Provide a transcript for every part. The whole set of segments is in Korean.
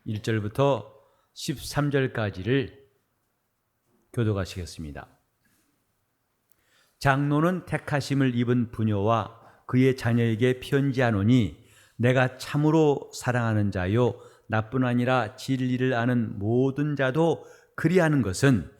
1절부터 13절까지를 교독하시겠습니다. 장로는 택하심을 입은 부녀와 그의 자녀에게 편지하노니 내가 참으로 사랑하는 자요 나뿐 아니라 진리를 아는 모든 자도 그리하는 것은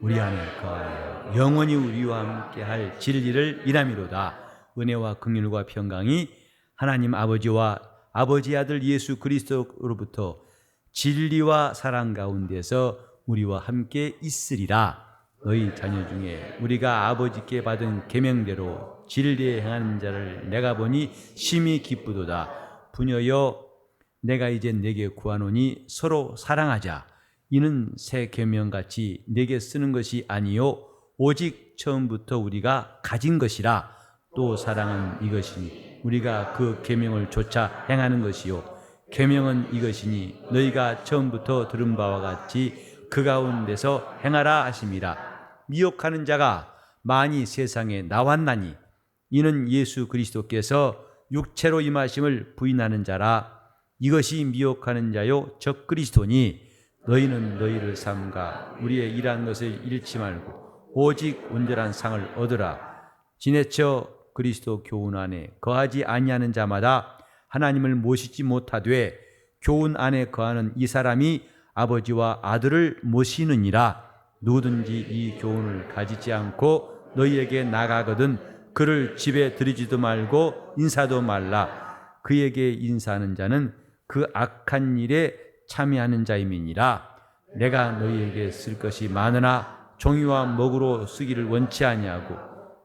우리 안에 거하여 영원히 우리와 함께할 진리를 일함이로다. 은혜와 긍휼과 평강이 하나님 아버지와 아버지 아들 예수 그리스도로부터 진리와 사랑 가운데서 우리와 함께 있으리라. 너희 자녀 중에 우리가 아버지께 받은 계명대로 진리에 행하는 자를 내가 보니 심히 기쁘도다. 부녀여 내가 이제 내게 구하노니 서로 사랑하자. 이는 새 계명같이 내게 쓰는 것이 아니요 오직 처음부터 우리가 가진 것이라. 또 사랑은 이것이니 우리가 그 계명을 조차 행하는 것이요 계명은 이것이니 너희가 처음부터 들은 바와 같이 그 가운데서 행하라 하심이라. 미혹하는 자가 많이 세상에 나왔나니 이는 예수 그리스도께서 육체로 임하심을 부인하는 자라. 이것이 미혹하는 자요 적 그리스도니 너희는 너희를 삼가 우리의 일한 것을 잃지 말고 오직 온전한 상을 얻으라. 지내쳐 그리스도 교훈 안에 거하지 아니하는 자마다 하나님을 모시지 못하되 교훈 안에 거하는 이 사람이 아버지와 아들을 모시느니라. 누구든지 이 교훈을 가지지 않고 너희에게 나가거든 그를 집에 들이지도 말고 인사도 말라. 그에게 인사하는 자는 그 악한 일에 참여하는 자임이니라. 내가 너희에게 쓸 것이 많으나 종이와 먹으로 쓰기를 원치 아니하고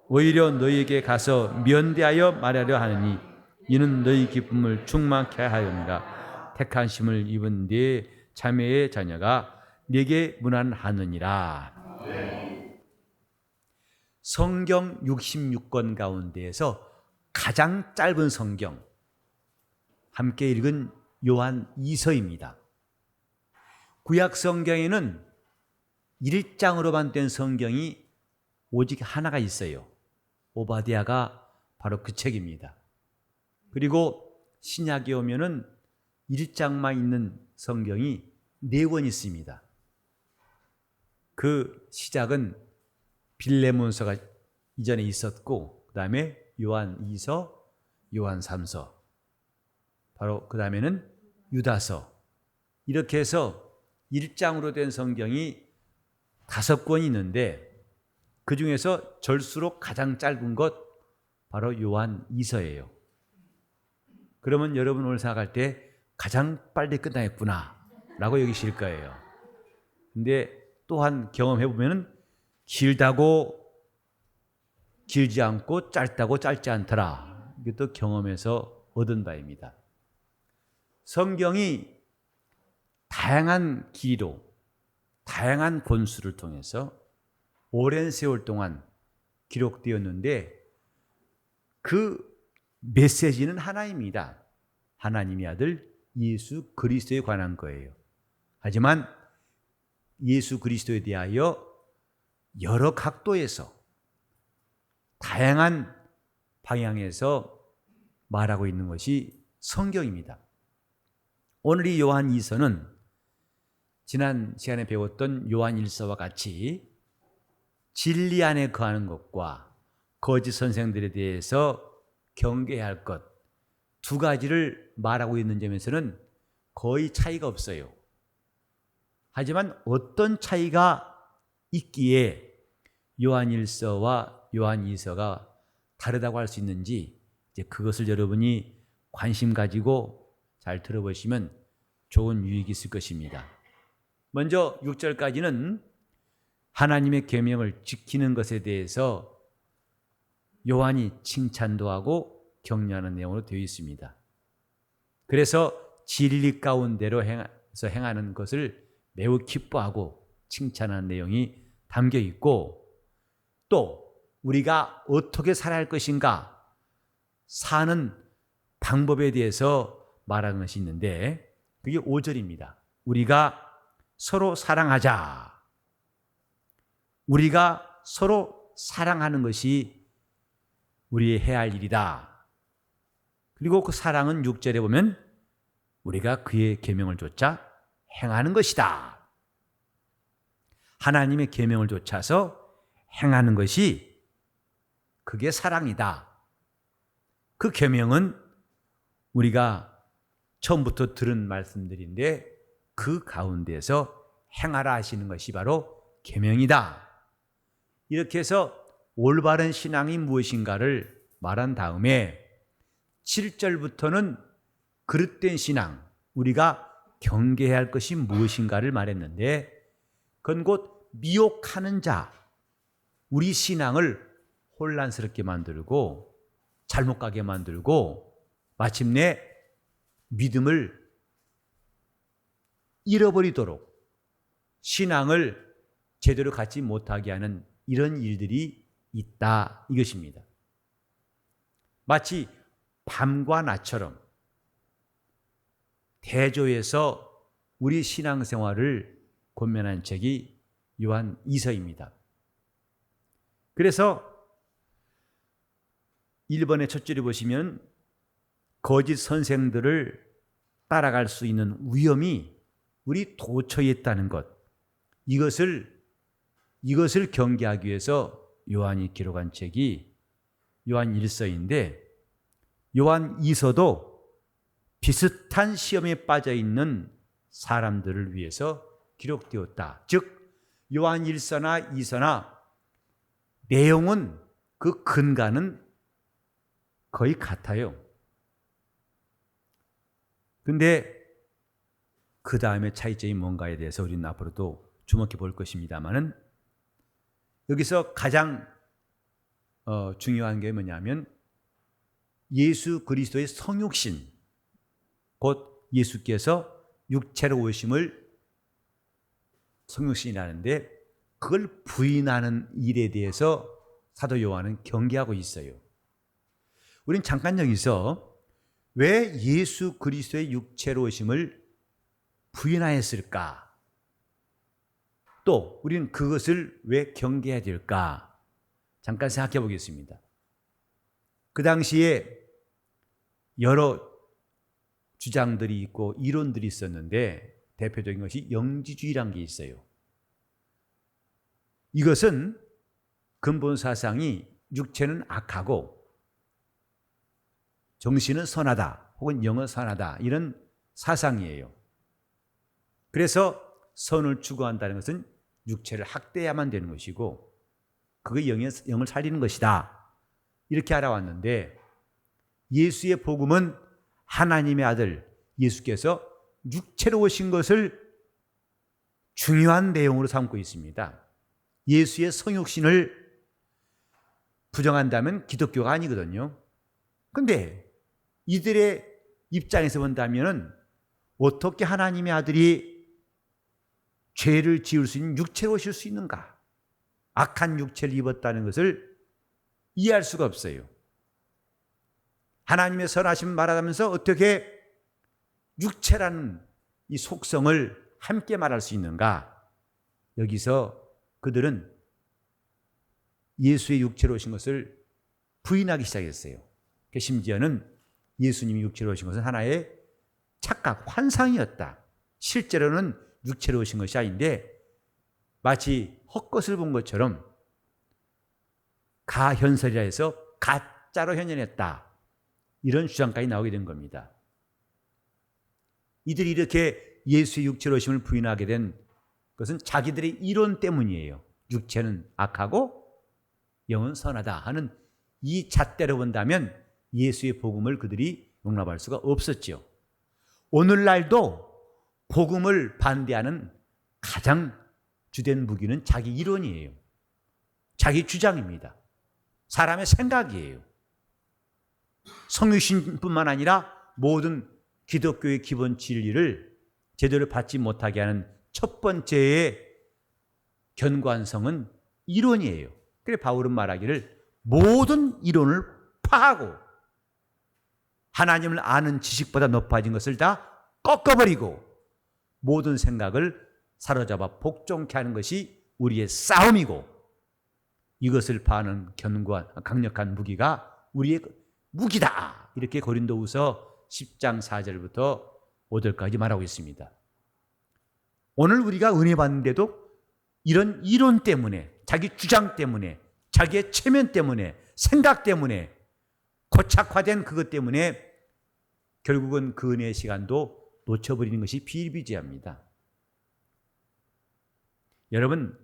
오히려 너희에게 가서 면대하여 말하려 하느니 이는 너희 기쁨을 충만케 하였느니라. 택하심을 입은 네 자매의 자녀가 네게 문안하느니라. 성경 66권 가운데에서 가장 짧은 성경 함께 읽은 요한 2서입니다. 구약 성경에는 1장으로만 된 성경이 오직 하나가 있어요. 오바댜가 바로 그 책입니다. 그리고 신약에 오면은 1장만 있는 성경이 4권 있습니다. 그 시작은 빌레몬서가 이전에 있었고 그 다음에 요한 2서, 요한 3서, 바로 그 다음에는 유다서, 이렇게 해서 1장으로 된 성경이 5권이 있는데 그 중에서 절수록 가장 짧은 것 바로 요한 2서예요. 그러면 여러분 오늘 생각할 때 가장 빨리 끝나겠구나 라고 여기실 거예요. 근데 또한 경험해보면 길다고 길지 않고 짧다고 짧지 않더라. 이것도 경험에서 얻은 바입니다. 성경이 다양한 길이로 다양한 권수를 통해서 오랜 세월 동안 기록되었는데 그 메시지는 하나입니다. 하나님의 아들 예수 그리스도에 관한 거예요. 하지만 예수 그리스도에 대하여 여러 각도에서 다양한 방향에서 말하고 있는 것이 성경입니다. 오늘 이 요한 2서는 지난 시간에 배웠던 요한 1서와 같이 진리 안에 거하는 것과 거짓 선생들에 대해서 경계해야 할 것 두 가지를 말하고 있는 점에서는 거의 차이가 없어요. 하지만 어떤 차이가 있기에 요한 1서와 요한 2서가 다르다고 할 수 있는지 이제 그것을 여러분이 관심 가지고 잘 들어보시면 좋은 유익이 있을 것입니다. 먼저 6절까지는 하나님의 계명을 지키는 것에 대해서 요한이 칭찬도 하고 격려하는 내용으로 되어 있습니다. 그래서 진리 가운데로 행하는 것을 매우 기뻐하고 칭찬하는 내용이 담겨 있고 또 우리가 어떻게 살아야 할 것인가 사는 방법에 대해서 말하는 것이 있는데 그게 5절입니다. 우리가 서로 사랑하자. 우리가 서로 사랑하는 것이 우리의 해야 할 일이다. 그리고 그 사랑은 6절에 보면 우리가 그의 계명을 좇자 행하는 것이다. 하나님의 계명을 좇아서 행하는 것이 그게 사랑이다. 그 계명은 우리가 처음부터 들은 말씀들인데 그 가운데서 행하라 하시는 것이 바로 계명이다. 이렇게 해서 올바른 신앙이 무엇인가를 말한 다음에 7절부터는 그릇된 신앙, 우리가 경계해야 할 것이 무엇인가를 말했는데 그건 곧 미혹하는 자, 우리 신앙을 혼란스럽게 만들고 잘못 가게 만들고 마침내 믿음을 잃어버리도록 신앙을 제대로 갖지 못하게 하는 이런 일들이 있다 이것입니다. 마치 밤과 낮처럼 대조해서 우리 신앙생활을 권면한 책이 요한 2서입니다. 그래서 1번의 첫 줄에 보시면 거짓 선생들을 따라갈 수 있는 위험이 우리 도처에 있다는 것, 이것을 경계하기 위해서 요한이 기록한 책이 요한 1서인데 요한 2서도 비슷한 시험에 빠져 있는 사람들을 위해서 기록되었다. 즉 요한 1서나 2서나 내용은 그 근간은 거의 같아요. 근데 그 다음에 차이점이 뭔가에 대해서 우리는 앞으로도 주목해 볼 것입니다만은 여기서 가장 중요한 게 뭐냐면 예수 그리스도의 성육신, 곧 예수께서 육체로 오심을 성육신이라는데 그걸 부인하는 일에 대해서 사도 요한은 경계하고 있어요. 우린 잠깐 여기서 왜 예수 그리스도의 육체로 오심을 부인하였을까? 또 우리는 그것을 왜 경계해야 될까? 잠깐 생각해 보겠습니다. 그 당시에 여러 주장들이 있고 이론들이 있었는데 대표적인 것이 영지주의라는 게 있어요. 이것은 근본 사상이 육체는 악하고 정신은 선하다 혹은 영은 선하다 이런 사상이에요. 그래서 선을 추구한다는 것은 육체를 학대해야만 되는 것이고 그게 영을 살리는 것이다. 이렇게 알아왔는데 예수의 복음은 하나님의 아들 예수께서 육체로 오신 것을 중요한 내용으로 삼고 있습니다. 예수의 성육신을 부정한다면 기독교가 아니거든요. 그런데 이들의 입장에서 본다면 어떻게 하나님의 아들이 죄를 지을 수 있는 육체로 오실 수 있는가? 악한 육체를 입었다는 것을 이해할 수가 없어요. 하나님의 선하심을 말하면서 어떻게 육체라는 이 속성을 함께 말할 수 있는가? 여기서 그들은 예수의 육체로 오신 것을 부인하기 시작했어요. 심지어는 예수님이 육체로 오신 것은 하나의 착각, 환상이었다. 실제로는 육체로 오신 것이 아닌데 마치 헛것을 본 것처럼 가현설이라 해서 가짜로 현현했다. 이런 주장까지 나오게 된 겁니다. 이들이 이렇게 예수의 육체로 오심을 부인하게 된 것은 자기들의 이론 때문이에요. 육체는 악하고 영은 선하다 하는 이 잣대로 본다면 예수의 복음을 그들이 용납할 수가 없었죠. 오늘날도 복음을 반대하는 가장 주된 무기는 자기 이론이에요. 자기 주장입니다. 사람의 생각이에요. 성육신뿐만 아니라 모든 기독교의 기본 진리를 제대로 받지 못하게 하는 첫 번째의 견고한성은 이론이에요. 그래 바울은 말하기를 모든 이론을 파하고 하나님을 아는 지식보다 높아진 것을 다 꺾어버리고 모든 생각을 사로잡아 복종케 하는 것이 우리의 싸움이고 이것을 파하는 견고한 강력한 무기가 우리의 무기다. 이렇게 고린도후서 10장 4절부터 5절까지 말하고 있습니다. 오늘 우리가 은혜 받는데도 이런 이론 때문에, 자기 주장 때문에, 자기의 체면 때문에, 생각 때문에, 고착화된 그것 때문에 결국은 그 은혜의 시간도 놓쳐버리는 것이 비일비재합니다. 여러분,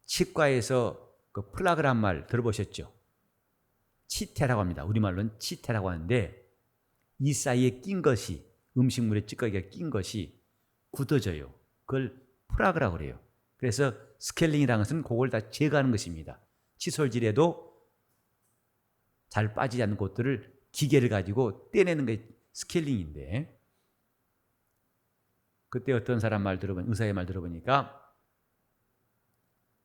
치과에서 그 플라그란 말 들어보셨죠? 치태라고 합니다. 우리말로는 치태라고 하는데, 이 사이에 낀 것이, 음식물에 찌꺼기가 낀 것이 굳어져요. 그걸 플라그라고 그래요. 그래서 스케일링이라는 것은 그걸 다 제거하는 것입니다. 칫솔질에도 잘 빠지지 않는 것들을 기계를 가지고 떼내는 게 스케일링인데, 그때 어떤 사람 말 들어보니, 의사의 말 들어보니까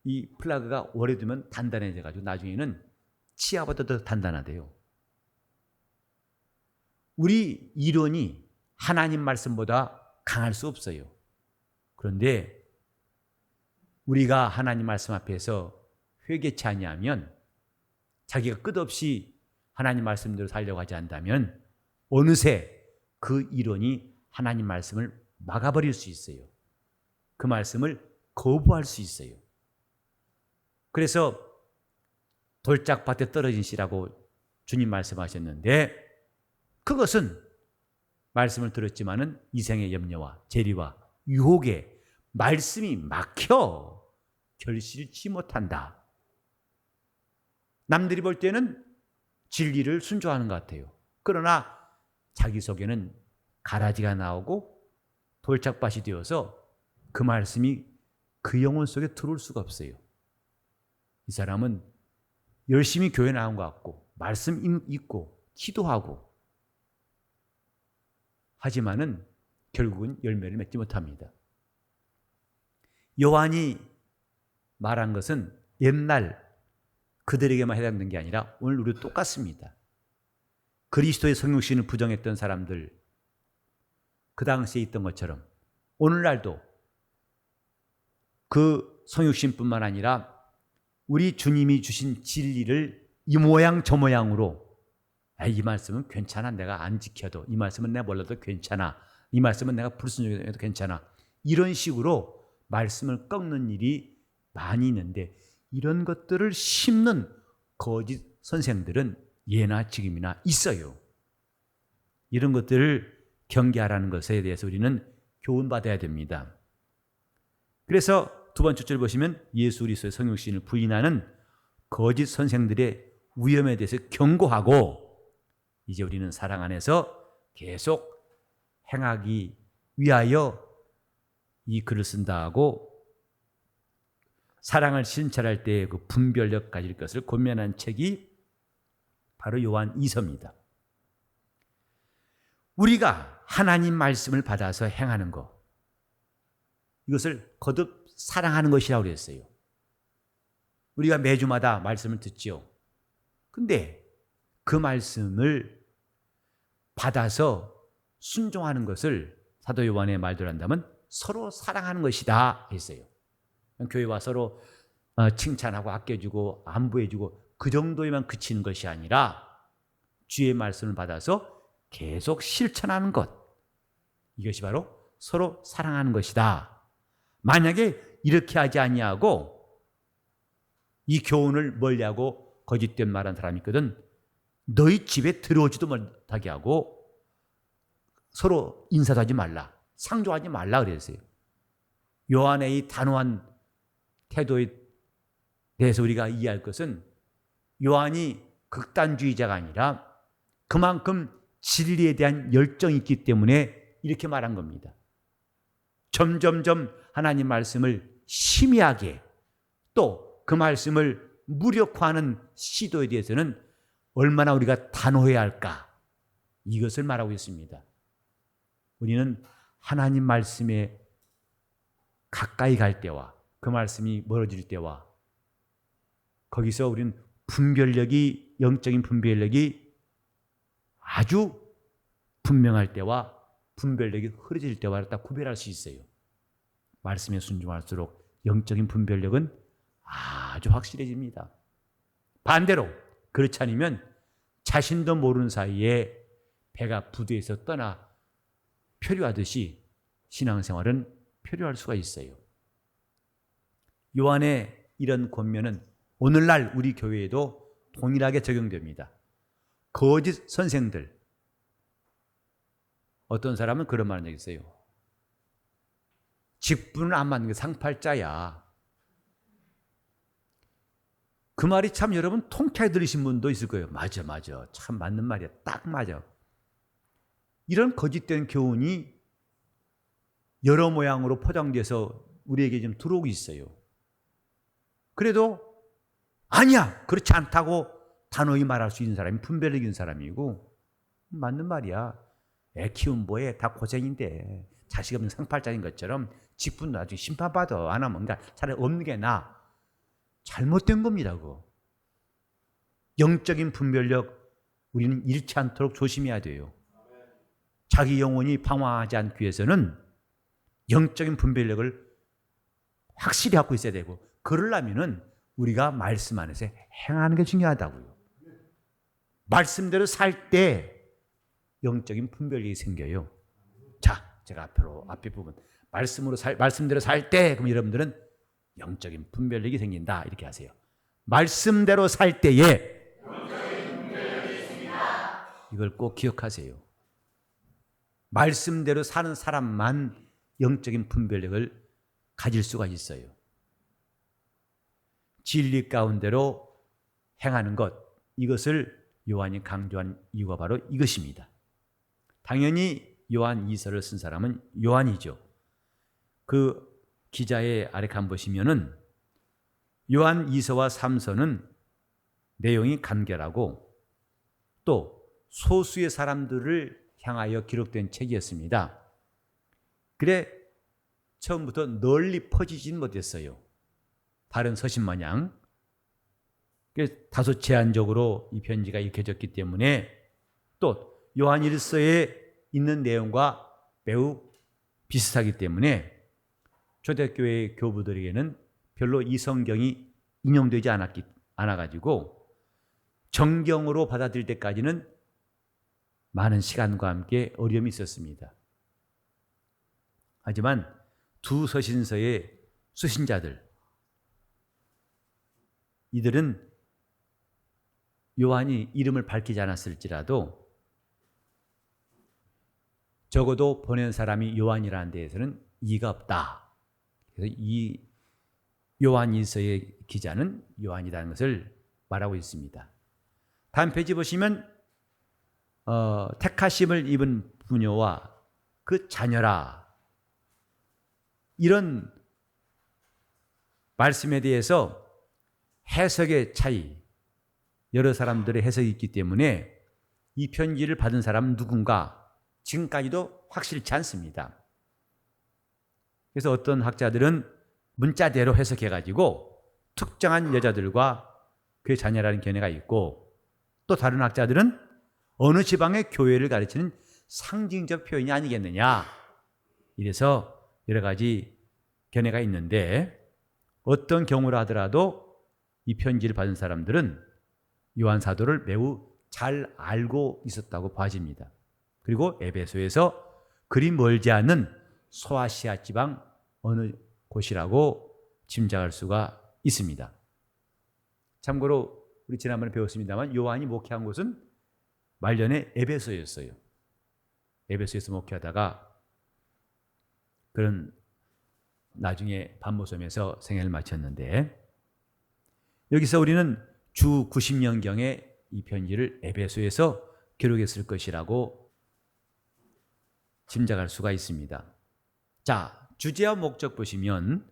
이 플라그가 오래 두면 단단해져 가지고 나중에는 치아보다 더 단단하대요. 우리 이론이 하나님 말씀보다 강할 수 없어요. 그런데 우리가 하나님 말씀 앞에서 회개치 아니하면, 자기가 끝없이 하나님 말씀대로 살려고 하지 않다면 어느새 그 이론이 하나님 말씀을 막아버릴 수 있어요. 그 말씀을 거부할 수 있어요. 그래서 돌짝밭에 떨어진 씨라고 주님 말씀하셨는데, 그것은 말씀을 들었지만은 이생의 염려와 재리와 유혹에 말씀이 막혀 결실치 못한다. 남들이 볼 때는 진리를 순종하는 것 같아요. 그러나 자기 속에는 가라지가 나오고 돌짝밭이 되어서 그 말씀이 그 영혼 속에 들어올 수가 없어요. 이 사람은 열심히 교회 나온 것 같고 말씀 읽고 기도하고, 하지만은 결국은 열매를 맺지 못합니다. 요한이 말한 것은 옛날 그들에게만 해당된 게 아니라 오늘 우리도 똑같습니다. 그리스도의 성육신을 부정했던 사람들, 그 당시에 있던 것처럼 오늘날도 그 성육신뿐만 아니라 우리 주님이 주신 진리를 이 모양 저 모양으로, 이 말씀은 괜찮아, 내가 안 지켜도, 이 말씀은 내가 몰라도 괜찮아, 이 말씀은 내가 불순종해도 괜찮아, 이런 식으로 말씀을 꺾는 일이 많이 있는데, 이런 것들을 심는 거짓 선생들은 예나 지금이나 있어요. 이런 것들을 경계하라는 것에 대해서 우리는 교훈받아야 됩니다. 그래서 두 번째 줄 보시면 예수 그리스도의 성육신을 부인하는 거짓 선생들의 위험에 대해서 경고하고, 이제 우리는 사랑 안에서 계속 행하기 위하여 이 글을 쓴다 하고, 사랑을 실천할 때 그 분별력 가질 것을 권면한 책이 바로 요한 2서입니다. 우리가 하나님 말씀을 받아서 행하는 것, 이것을 거듭 사랑하는 것이라고 그랬어요. 우리가 매주마다 말씀을 듣지요. 근데 그 말씀을 받아서 순종하는 것을 사도 요한의 말대로 한다면 서로 사랑하는 것이다 했어요. 교회와 서로 칭찬하고 아껴주고 안부해주고 그 정도에만 그치는 것이 아니라 주의 말씀을 받아서 계속 실천하는 것, 이것이 바로 서로 사랑하는 것이다. 만약에 이렇게 하지 아니하고 이 교훈을 멀리하고 거짓된 말한 사람이 있거든, 너희 집에 들어오지도 못하게 하고 서로 인사도 하지 말라, 상종하지 말라 그랬어요. 요한의 이 단호한 태도에 대해서 우리가 이해할 것은, 요한이 극단주의자가 아니라 그만큼 진리에 대한 열정이 있기 때문에 이렇게 말한 겁니다. 점점점 하나님 말씀을 심의하게, 또 그 말씀을 무력화하는 시도에 대해서는 얼마나 우리가 단호해야 할까, 이것을 말하고 있습니다. 우리는 하나님 말씀에 가까이 갈 때와 그 말씀이 멀어질 때와, 거기서 우리는 분별력이, 영적인 분별력이 아주 분명할 때와 분별력이 흐려질 때와 딱 구별할 수 있어요. 말씀에 순종할수록 영적인 분별력은 아주 확실해집니다. 반대로 그렇지 않으면 자신도 모르는 사이에 배가 부두에서 떠나 표류하듯이 신앙생활은 표류할 수가 있어요. 요한의 이런 권면은 오늘날 우리 교회에도 동일하게 적용됩니다. 거짓 선생들, 어떤 사람은 그런 말을 했어요. 직분을 안 맞는 게 상팔자야. 그 말이 참 여러분 통쾌하게 들으신 분도 있을 거예요. 맞아. 참 맞는 말이야. 딱 맞아. 이런 거짓된 교훈이 여러 모양으로 포장돼서 우리에게 좀 들어오고 있어요. 그래도 아니야, 그렇지 않다고 단호히 말할 수 있는 사람이 분별력 있는 사람이고, 맞는 말이야. 애 키운 뭐해, 다 고생인데 자식 없는 상팔자인 것처럼 직분 나중에 심판받아. 안 하면 그러니까 차라리 없는 게 나아. 잘못된 겁니다. 그거. 영적인 분별력 우리는 잃지 않도록 조심해야 돼요. 자기 영혼이 방황하지 않기 위해서는 영적인 분별력을 확실히 갖고 있어야 되고, 그러려면은 우리가 말씀 안에서 행하는 게 중요하다고요. 말씀대로 살 때 영적인 분별력이 생겨요. 자, 제가 앞에 부분 말씀대로 살 때, 그럼 여러분들은 영적인 분별력이 생긴다 이렇게 하세요. 말씀대로 살 때에 영적인 분별력이 생긴다. 이걸 꼭 기억하세요. 말씀대로 사는 사람만 영적인 분별력을 가질 수가 있어요. 진리 가운데로 행하는 것, 이것을 요한이 강조한 이유가 바로 이것입니다. 당연히 요한 2서를 쓴 사람은 요한이죠. 그 기자의 아래 간 보시면은 요한 2서와 3서는 내용이 간결하고 또 소수의 사람들을 향하여 기록된 책이었습니다. 그래 처음부터 널리 퍼지진 못했어요. 다른 서신 마냥. 다소 제한적으로 이 편지가 읽혀졌기 때문에 또 요한 1서에 있는 내용과 매우 비슷하기 때문에 초대교회 교부들에게는 별로 이 성경이 인용되지 않아가지고 정경으로 받아들일 때까지는 많은 시간과 함께 어려움이 있었습니다. 하지만 두 서신서의 수신자들, 이들은 요한이 이름을 밝히지 않았을지라도 적어도 보낸 사람이 요한이라는 데에서는 이의가 없다. 그래서 이 요한 1서의 기자는 요한이라는 것을 말하고 있습니다. 다음 페이지 보시면 택하심을 입은 부녀와 그 자녀라, 이런 말씀에 대해서 해석의 차이, 여러 사람들의 해석이 있기 때문에 이 편지를 받은 사람은 누군가 지금까지도 확실치 않습니다. 그래서 어떤 학자들은 문자대로 해석해가지고 특정한 여자들과 그의 자녀라는 견해가 있고, 또 다른 학자들은 어느 지방의 교회를 가르치는 상징적 표현이 아니겠느냐, 이래서 여러 가지 견해가 있는데, 어떤 경우라 하더라도 이 편지를 받은 사람들은 요한 사도를 매우 잘 알고 있었다고 봐집니다. 그리고 에베소에서 그리 멀지 않은 소아시아 지방 어느 곳이라고 짐작할 수가 있습니다. 참고로 우리 지난번에 배웠습니다만 요한이 목회한 곳은 말년에 에베소였어요. 에베소에서 목회하다가 그런 나중에 반모섬에서 생애를 마쳤는데, 여기서 우리는 주 90년경에 이 편지를 에베소에서 기록했을 것이라고 짐작할 수가 있습니다. 자, 주제와 목적 보시면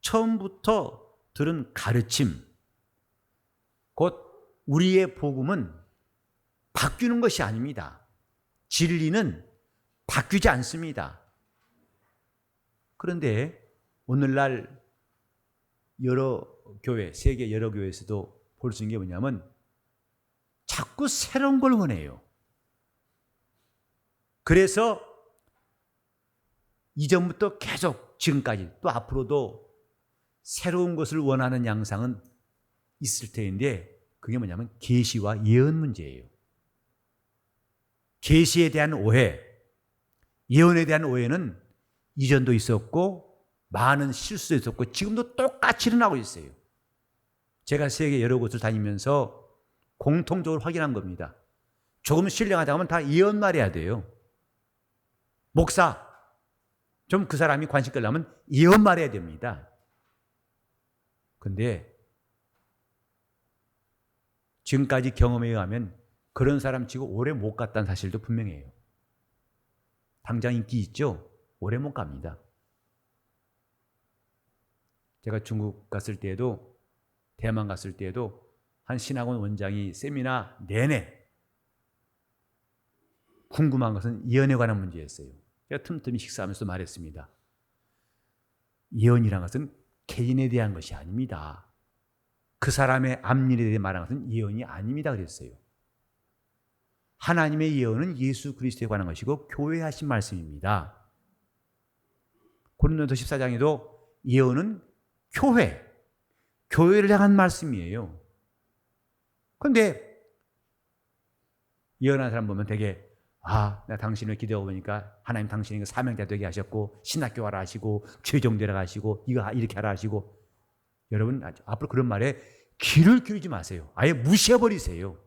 처음부터 들은 가르침, 곧 우리의 복음은 바뀌는 것이 아닙니다. 진리는 바뀌지 않습니다. 그런데 오늘날 여러 교회, 세계 여러 교회에서도 볼 수 있는 게 뭐냐면 자꾸 새로운 걸 원해요. 그래서 이전부터 계속 지금까지 또 앞으로도 새로운 것을 원하는 양상은 있을 텐데, 그게 뭐냐면 계시와 예언 문제예요. 계시에 대한 오해, 예언에 대한 오해는 이전도 있었고 많은 실수도 있었고 지금도 똑같이 일어나고 있어요. 제가 세계 여러 곳을 다니면서 공통적으로 확인한 겁니다. 조금 신령하다 하면 다 예언 말해야 돼요. 목사, 좀 그 사람이 관심 끌려면 예언 말해야 됩니다. 근데 지금까지 경험에 의하면 그런 사람 치고 오래 못 갔다는 사실도 분명해요. 당장 인기 있죠? 오래 못 갑니다. 제가 중국 갔을 때에도, 대만 갔을 때에도 한 신학원 원장이 세미나 내내 궁금한 것은 예언에 관한 문제였어요. 제가 틈틈이 식사하면서 말했습니다. 예언이란 것은 개인에 대한 것이 아닙니다. 그 사람의 앞일에 대해 말하는 것은 예언이 아닙니다. 그랬어요. 하나님의 예언은 예수 그리스도에 관한 것이고 교회에 하신 말씀입니다. 고린도서 14장에도 예언은 교회를 향한 말씀이에요. 그런데 예언하는 사람 보면 되게 내가 당신을 기도하고 보니까 하나님 당신이 사명자 되게 하셨고 신학교 하라 하시고 최종되라 하시고 이거 이렇게 하라 하시고 여러분 앞으로 그런 말에 귀를 기울이지 마세요. 아예 무시해버리세요.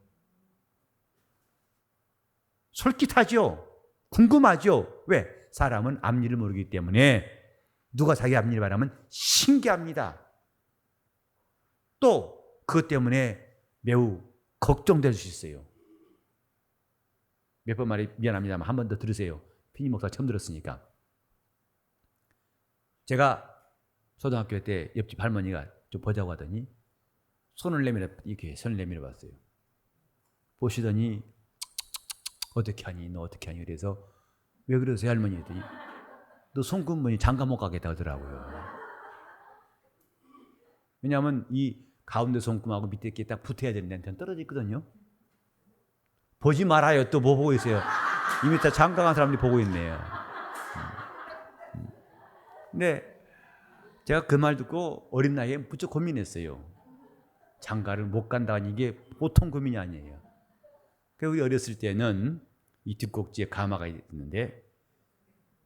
솔깃하죠. 궁금하죠. 왜? 사람은 앞일을 모르기 때문에 누가 자기 앞일을 말하면 신기합니다. 또 그것 때문에 매우 걱정될 수 있어요. 몇 번 말이 미안합니다만 한 번 더 들으세요. 피니 목사 처음 들었으니까. 제가 초등학교 때 옆집 할머니가 좀 보자고 하더니 손을 내밀어 봤어요. 보시더니 어떻게 하니? 너 어떻게 하니? 그래서 왜 그러세요 할머니? 했더니 너 손금문이 장가 못 가겠다 하더라고요. 왜냐하면 이 가운데 손금하고 밑에 게 딱 붙어야 되는데 한테는 떨어져 있거든요. 보지 말아요. 또 뭐 보고 있어요? 이미 다 장가 간 사람들이 보고 있네요. 근데 제가 그 말 듣고 어린 나이에 무척 고민했어요. 장가를 못 간다는 이게 보통 고민이 아니에요. 우리 어렸을 때는 이 뒷꼭지에 가마가 있는데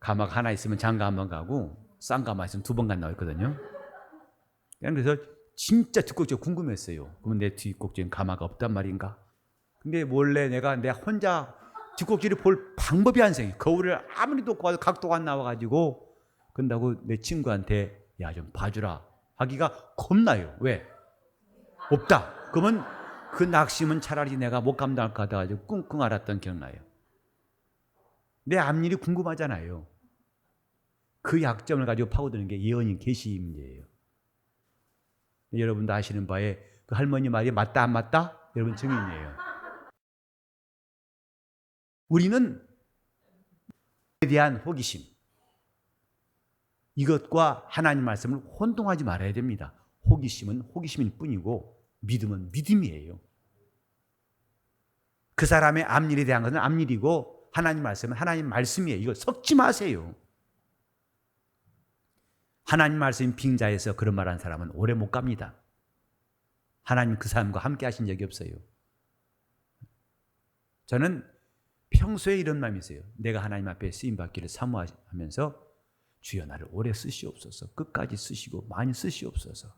가마가 하나 있으면 장가 한 번 가고 쌍가마 있으면 2번 간다고 했거든요. 그래서 진짜 뒷꼭지가 궁금했어요. 그러면 내 뒷꼭지엔 가마가 없단 말인가? 근데 몰래 내가 혼자 뒷꼭지를 볼 방법이 안 생겨. 거울을 아무리 놓고 와도 각도가 안 나와가지고 그런다고 내 친구한테 야 좀 봐주라 하기가 겁나요. 왜? 없다. 그러면 그 낙심은 차라리 내가 못 감당할 것 같아가지고 끙끙 앓았던 기억나요. 내 앞일이 궁금하잖아요. 그 약점을 가지고 파고드는 게 예언인 계시 문제예요. 여러분도 아시는 바에 그 할머니 말이 맞다 안 맞다? 여러분 증인이에요. 우리는 에 대한 호기심, 이것과 하나님 말씀을 혼동하지 말아야 됩니다. 호기심은 호기심일 뿐이고 믿음은 믿음이에요. 그 사람의 앞일에 대한 것은 앞일이고 하나님 말씀은 하나님 말씀이에요. 이거 섞지 마세요. 하나님 말씀 빙자해서 그런 말하는 사람은 오래 못 갑니다. 하나님 그 사람과 함께 하신 적이 없어요. 저는 평소에 이런 마음이 있어요. 내가 하나님 앞에 쓰임받기를 사모하면서 주여 나를 오래 쓰시옵소서. 끝까지 쓰시고 많이 쓰시옵소서.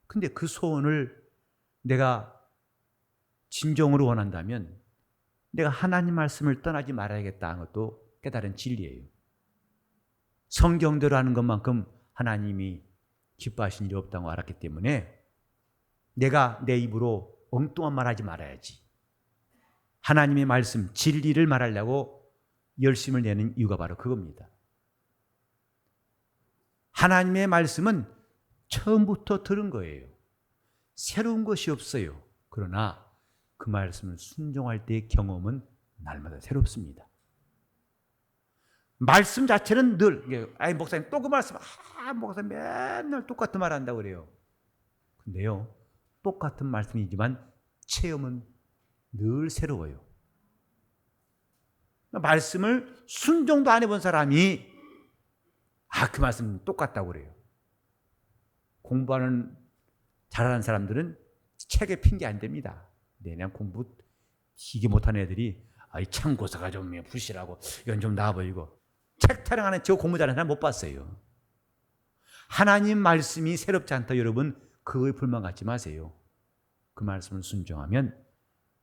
근데 그 소원을 내가 진정으로 원한다면 내가 하나님 말씀을 떠나지 말아야겠다는 것도 깨달은 진리예요. 성경대로 하는 것만큼 하나님이 기뻐하신 일이 없다고 알았기 때문에 내가 내 입으로 엉뚱한 말 하지 말아야지. 하나님의 말씀, 진리를 말하려고 열심을 내는 이유가 바로 그겁니다. 하나님의 말씀은 처음부터 들은 거예요. 새로운 것이 없어요. 그러나 그 말씀을 순종할 때의 경험은 날마다 새롭습니다. 말씀 자체는 늘 목사님 또 그 말씀 목사님 맨날 똑같은 말 한다고 그래요. 근데요 똑같은 말씀이지만 체험은 늘 새로워요. 말씀을 순종도 안 해본 사람이 그 말씀 똑같다고 그래요. 공부하는 잘하는 사람들은 책에 핑계 안 됩니다. 내년 공부 되게 못하는 애들이 이 참고서가 좀 부실하고 이건 좀 나아 보이고 책 타령하는 저 공부 잘하는 사람 못 봤어요. 하나님 말씀이 새롭지 않다 여러분 그거에 불만 갖지 마세요. 그 말씀을 순종하면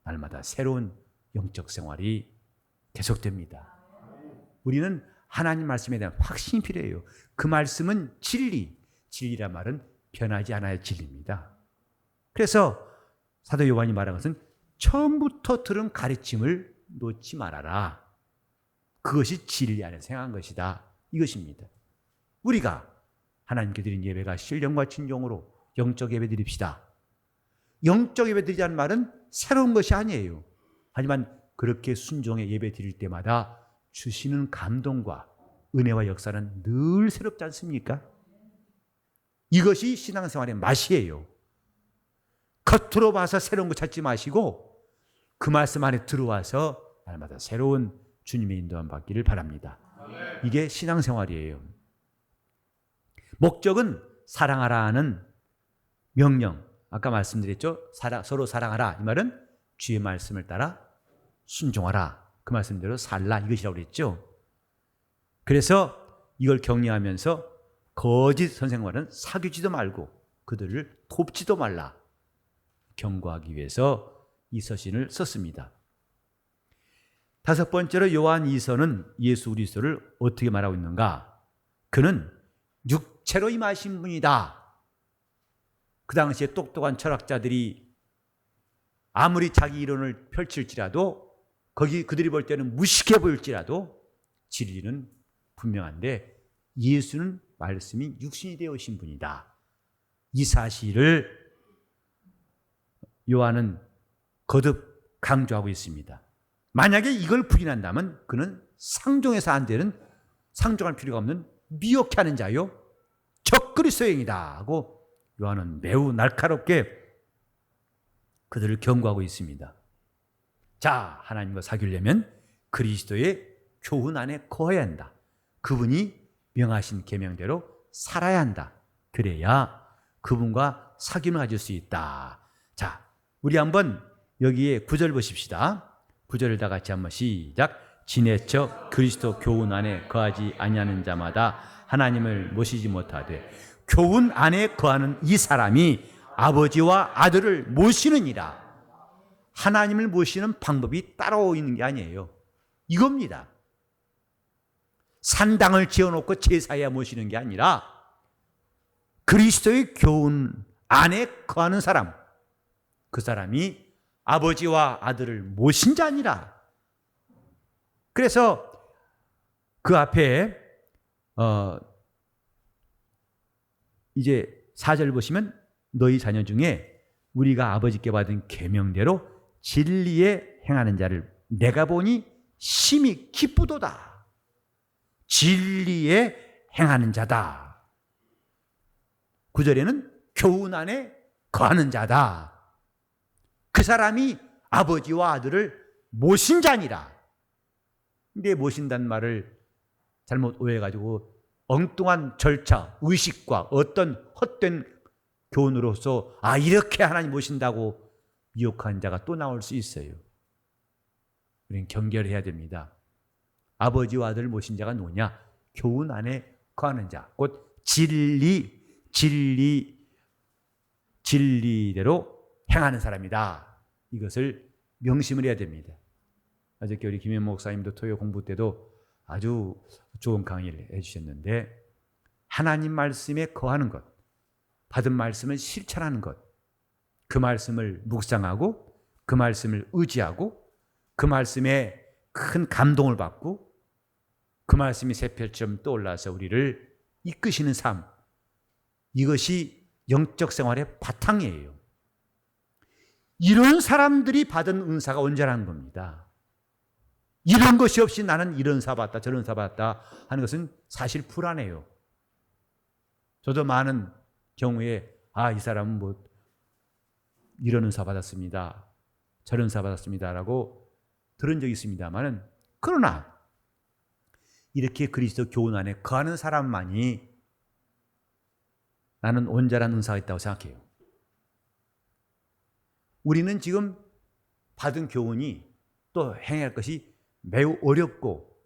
날마다 새로운 영적 생활이 계속됩니다. 우리는 하나님 말씀에 대한 확신이 필요해요. 그 말씀은 진리, 진리란 말은 변하지 않아야 진리입니다. 그래서 사도 요한이 말한 것은 처음부터 들은 가르침을 놓지 말아라. 그것이 진리 안에 생각한 것이다. 이것입니다. 우리가 하나님께 드린 예배가 신령과 진정으로 영적 예배 드립시다. 영적 예배 드리자는 말은 새로운 것이 아니에요. 하지만 그렇게 순종의 예배 드릴 때마다 주시는 감동과 은혜와 역사는 늘 새롭지 않습니까? 이것이 신앙생활의 맛이에요. 겉으로 봐서 새로운 거 찾지 마시고 그 말씀 안에 들어와서 날마다 새로운 주님의 인도함 받기를 바랍니다. 이게 신앙생활이에요. 목적은 사랑하라 하는 명령. 아까 말씀드렸죠? 서로 사랑하라. 이 말은 주의 말씀을 따라 순종하라. 그 말씀대로 살라. 이것이라고 그랬죠. 그래서 이걸 격려하면서 거짓 선생과는 사귀지도 말고 그들을 돕지도 말라. 경고하기 위해서 이 서신을 썼습니다. 다섯 번째로 요한 2서는 예수 그리스도를 어떻게 말하고 있는가? 그는 육체로 임하신 분이다. 그 당시에 똑똑한 철학자들이 아무리 자기 이론을 펼칠지라도 그들이 볼 때는 무식해 보일지라도 진리는 분명한데 예수는 말씀이 육신이 되어 오신 분이다. 이 사실을 요한은 거듭 강조하고 있습니다. 만약에 이걸 부인한다면 그는 상종해서 안 되는, 상종할 필요가 없는 미혹해 하는 자요 적그리스도행이다 하고 요한은 매우 날카롭게 그들을 경고하고 있습니다. 자, 하나님과 사귀려면 그리스도의 교훈 안에 거해야 한다. 그분이 명하신 계명대로 살아야 한다. 그래야 그분과 사귐을 가질 수 있다. 자, 우리 한번 여기에 9절 보십시다. 9절을 다 같이 한번 시작. 지내쳐 그리스도 교훈 안에 거하지 아니하는 자마다 하나님을 모시지 못하되 교훈 안에 거하는 이 사람이 아버지와 아들을 모시느니라. 하나님을 모시는 방법이 따로 있는 게 아니에요. 이겁니다. 산당을 지어놓고 제사에 모시는 게 아니라 그리스도의 교훈 안에 거하는 사람, 그 사람이 아버지와 아들을 모신 자니라. 그래서 그 앞에 이제 4절 보시면 너희 자녀 중에 우리가 아버지께 받은 계명대로 진리에 행하는 자를 내가 보니 심히 기쁘도다. 진리에 행하는 자다. 9절에는 교훈 안에 거하는 자다. 그 사람이 아버지와 아들을 모신 자니라. 근데 모신다는 말을 잘못 오해해가지고 엉뚱한 절차, 의식과 어떤 헛된 교훈으로서 이렇게 하나님 모신다고 미혹한 자가 또 나올 수 있어요. 우리는 경계를 해야 됩니다. 아버지와 아들을 모신 자가 누구냐? 교훈 안에 거하는 자, 곧 진리대로 행하는 사람이다. 이것을 명심을 해야 됩니다. 어저께 우리 김현 목사님도 토요 공부 때도 아주 좋은 강의를 해주셨는데 하나님 말씀에 거하는 것, 받은 말씀을 실천하는 것, 그 말씀을 묵상하고 그 말씀을 의지하고 그 말씀에 큰 감동을 받고 그 말씀이 새별처럼 떠올라서 우리를 이끄시는 삶, 이것이 영적 생활의 바탕이에요. 이런 사람들이 받은 은사가 온전한 겁니다. 이런 것이 없이 나는 이런 사 받았다 저런 사 받았다 하는 것은 사실 불안해요. 저도 많은 경우에 이 사람은 뭐 이런 은사 받았습니다 저런 은사 받았습니다 라고 들은 적이 있습니다만은, 그러나 이렇게 그리스도 교훈 안에 거하는 사람만이 나는 온전한 은사가 있다고 생각해요. 우리는 지금 받은 교훈이 또 행할 것이 매우 어렵고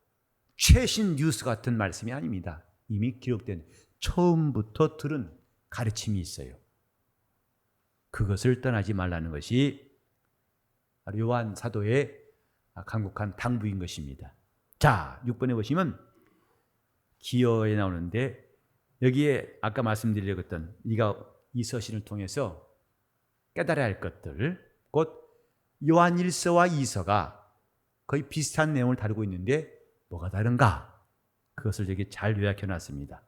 최신 뉴스 같은 말씀이 아닙니다. 이미 기록된 처음부터 들은 가르침이 있어요. 그것을 떠나지 말라는 것이 요한 사도의 간곡한 당부인 것입니다. 자, 6번에 보시면 기어에 나오는데 여기에 아까 말씀드렸던 네가 이 서신을 통해서 깨달아야 할 것들, 곧 요한 1서와 2서가 거의 비슷한 내용을 다루고 있는데 뭐가 다른가? 그것을 여기 잘 요약해 놨습니다.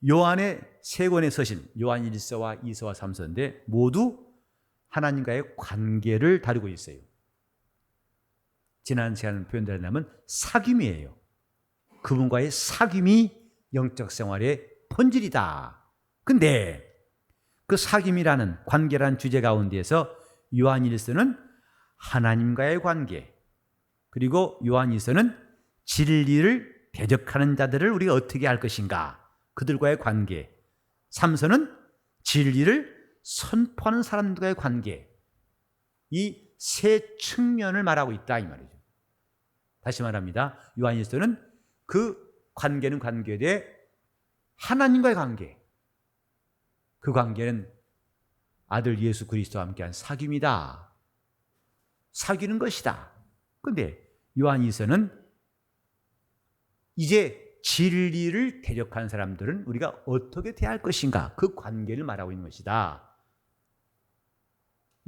요한의 세 권의 서신, 요한 1서와 2서와 3서인데 모두 하나님과의 관계를 다루고 있어요. 지난 시간에 표현되려면 사귐이에요. 그분과의 사귐이 영적 생활의 본질이다. 근데 그 사귐이라는 관계라는 주제 가운데에서 요한 1서는 하나님과의 관계, 그리고 요한 2서는 진리를 대적하는 자들을 우리가 어떻게 할 것인가, 그들과의 관계, 3서는 진리를 선포하는 사람들과의 관계, 이 세 측면을 말하고 있다 이 말이죠. 다시 말합니다. 요한 1서는 그 관계는 관계되 하나님과의 관계, 그 관계는 아들 예수 그리스도와 함께한 사귐이다. 사귀는 것이다. 그런데 요한 2서는 이제 진리를 대적하는 사람들은 우리가 어떻게 대할 것인가, 그 관계를 말하고 있는 것이다.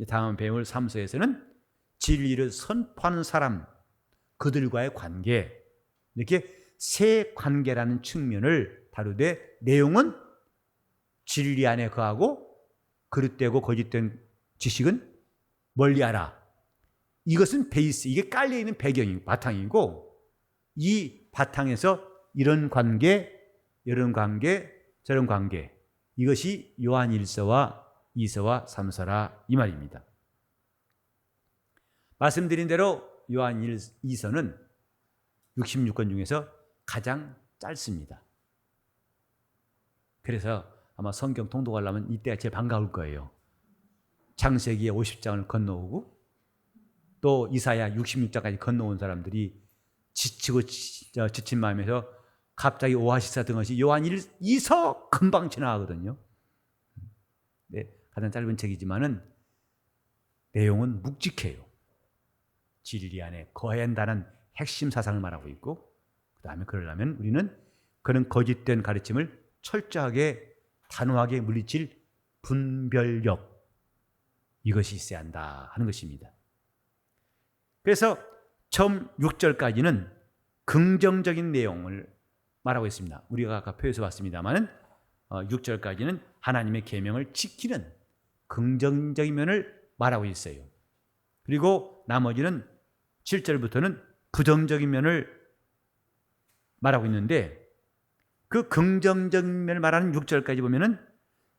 다음 배울 3서에서는 진리를 선포하는 사람, 그들과의 관계, 이렇게 세 관계라는 측면을 다루되 내용은 진리 안에 거하고 그릇되고 거짓된 지식은 멀리하라. 이것은 베이스, 이게 깔려있는 배경이고 바탕이고, 이 바탕에서 이런 관계, 이런 관계, 저런 관계, 이것이 요한 1서와 2서와 3서라 이 말입니다. 말씀드린 대로 요한 2서는 66권 중에서 가장 짧습니다. 그래서 아마 성경 통독하려면 이때가 제일 반가울 거예요. 창세기의 50장을 건너오고 또 이사야 66장까지 건너온 사람들이 지치고 지친 마음에서 갑자기 오아시스 같은 것이 요한 2서 금방 지나가거든요. 네, 가장 짧은 책이지만은 내용은 묵직해요. 진리 안에 거해야 한다는 핵심 사상을 말하고 있고, 그 다음에 그러려면 우리는 그런 거짓된 가르침을 철저하게 단호하게 물리칠 분별력, 이것이 있어야 한다 하는 것입니다. 그래서 처음 6절까지는 긍정적인 내용을 말하고 있습니다. 우리가 아까 표에서 봤습니다만 6절까지는 하나님의 계명을 지키는 긍정적인 면을 말하고 있어요. 그리고 나머지는 7절부터는 부정적인 면을 말하고 있는데, 그 긍정적인 면을 말하는 6절까지 보면은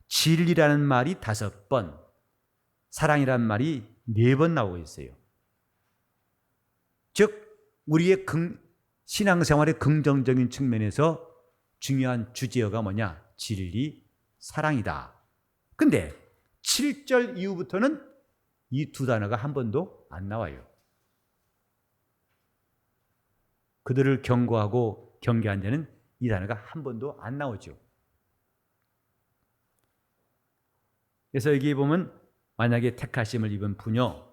진리라는 말이 5번, 사랑이라는 말이 4번 나오고 있어요. 즉 우리의 신앙생활의 긍정적인 측면에서 중요한 주제어가 뭐냐? 진리, 사랑이다. 근데 7절 이후부터는 이 두 단어가 한 번도 안 나와요. 그들을 경고하고 경계한 자는 이 단어가 한 번도 안 나오죠. 그래서 여기 보면 만약에 택하심을 입은 부녀,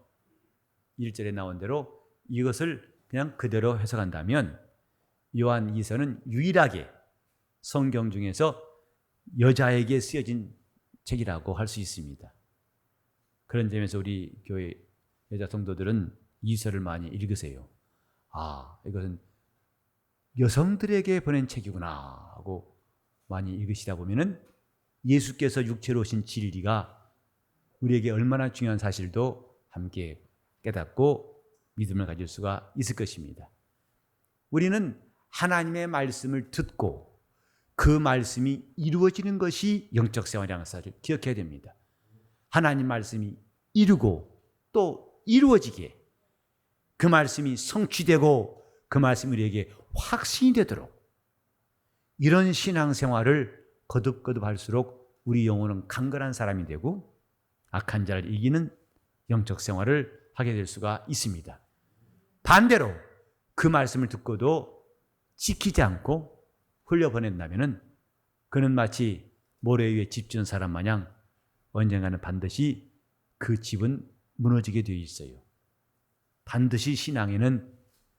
1절에 나온 대로 이것을 그냥 그대로 해석한다면 요한 2서는 유일하게 성경 중에서 여자에게 쓰여진 책이라고 할 수 있습니다. 그런 점에서 우리 교회 여자 성도들은 2서를 많이 읽으세요. 아, 이것은 여성들에게 보낸 책이구나 하고 많이 읽으시다 보면은 예수께서 육체로 오신 진리가 우리에게 얼마나 중요한 사실도 함께 깨닫고 믿음을 가질 수가 있을 것입니다. 우리는 하나님의 말씀을 듣고 그 말씀이 이루어지는 것이 영적 생활이라는 것을 기억해야 됩니다. 하나님 말씀이 이루고 또 이루어지게, 그 말씀이 성취되고 그 말씀이 우리에게 확신이 되도록, 이런 신앙생활을 거듭거듭 할수록 우리 영혼은 강건한 사람이 되고 악한 자를 이기는 영적 생활을 하게 될 수가 있습니다. 반대로 그 말씀을 듣고도 지키지 않고 흘려보낸다면은 그는 마치 모래 위에 집 지은 사람 마냥 언젠가는 반드시 그 집은 무너지게 되어 있어요. 반드시 신앙에는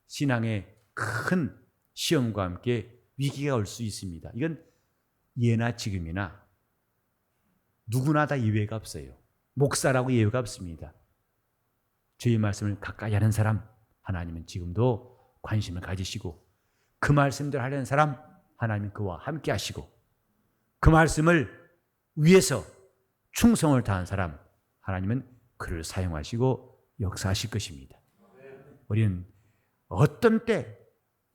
신앙의 큰 시험과 함께 위기가 올 수 있습니다. 이건 예나 지금이나 누구나 다 예외가 없어요. 목사라고 예외가 없습니다. 주의 말씀을 가까이 하는 사람, 하나님은 지금도 관심을 가지시고, 그 말씀대로 하려는 사람, 하나님은 그와 함께 하시고, 그 말씀을 위해서 충성을 다한 사람, 하나님은 그를 사용하시고 역사하실 것입니다. 우리는 어떤 때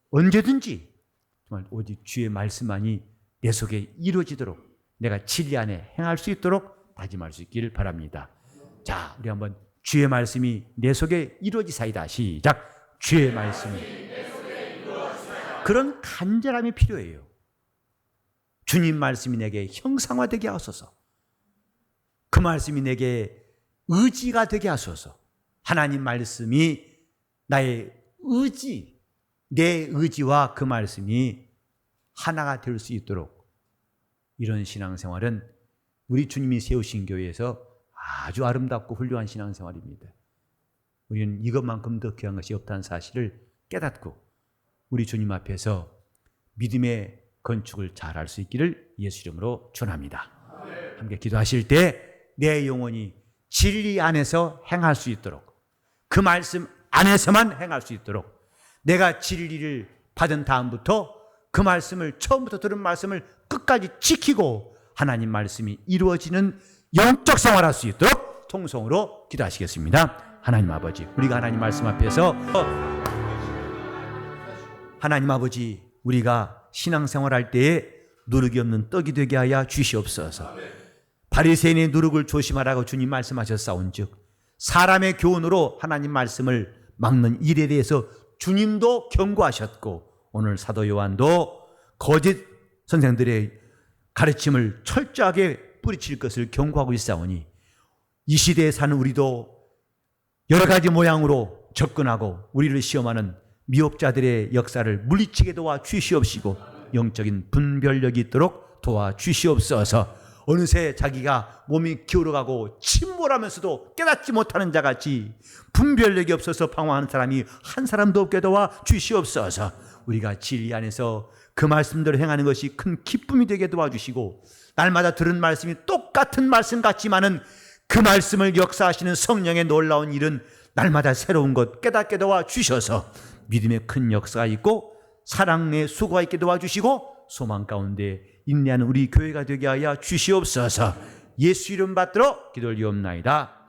언제든지 정말 오직 주의 말씀만이 내 속에 이루어지도록, 내가 진리 안에 행할 수 있도록 다짐할 수 있기를 바랍니다. 자, 우리 한번 주의 말씀이 내 속에 이루어지사이다. 시작. 주의 말씀이 그런 간절함이 필요해요. 주님 말씀이 내게 형상화되게 하소서. 그 말씀이 내게 의지가 되게 하소서. 하나님 말씀이 나의 의지, 내 의지와 그 말씀이 하나가 될 수 있도록, 이런 신앙생활은 우리 주님이 세우신 교회에서 아주 아름답고 훌륭한 신앙생활입니다. 우리는 이것만큼 더 귀한 것이 없다는 사실을 깨닫고 우리 주님 앞에서 믿음의 건축을 잘할 수 있기를 예수 이름으로 축원합니다. 함께 기도하실 때 내 영혼이 진리 안에서 행할 수 있도록, 그 말씀 안에서만 행할 수 있도록, 내가 진리를 받은 다음부터 그 말씀을, 처음부터 들은 말씀을 끝까지 지키고 하나님 말씀이 이루어지는 영적 생활할 수 있도록 통성으로 기도하시겠습니다. 하나님 아버지, 우리가 하나님 말씀 앞에서 하나님 아버지, 우리가 신앙생활할 때에 누룩이 없는 떡이 되게 하여 주시옵소서. 바리새인의 누룩을 조심하라고 주님 말씀하셨사온즉 사람의 교훈으로 하나님 말씀을 막는 일에 대해서 주님도 경고하셨고, 오늘 사도 요한도 거짓 선생들의 가르침을 철저하게 뿌리칠 것을 경고하고 있사오니, 이 시대에 사는 우리도 여러 가지 모양으로 접근하고 우리를 시험하는 미혹자들의 역사를 물리치게 도와 주시옵시고, 영적인 분별력이 있도록 도와 주시옵소서. 어느새 자기가 몸이 기울어가고 침몰하면서도 깨닫지 못하는 자같이 분별력이 없어서 방황하는 사람이 한 사람도 없게 도와 주시옵소서. 우리가 진리 안에서 그 말씀대로 행하는 것이 큰 기쁨이 되게 도와주시고, 날마다 들은 말씀이 똑같은 말씀 같지만은 그 말씀을 역사하시는 성령의 놀라운 일은 날마다 새로운 것 깨닫게 도와주셔서 믿음의 큰 역사가 있고 사랑의 수고가 있게 도와주시고 소망 가운데 인내하는 우리 교회가 되게 하여 주시옵소서. 예수 이름 받들어 기도를 드리옵나이다.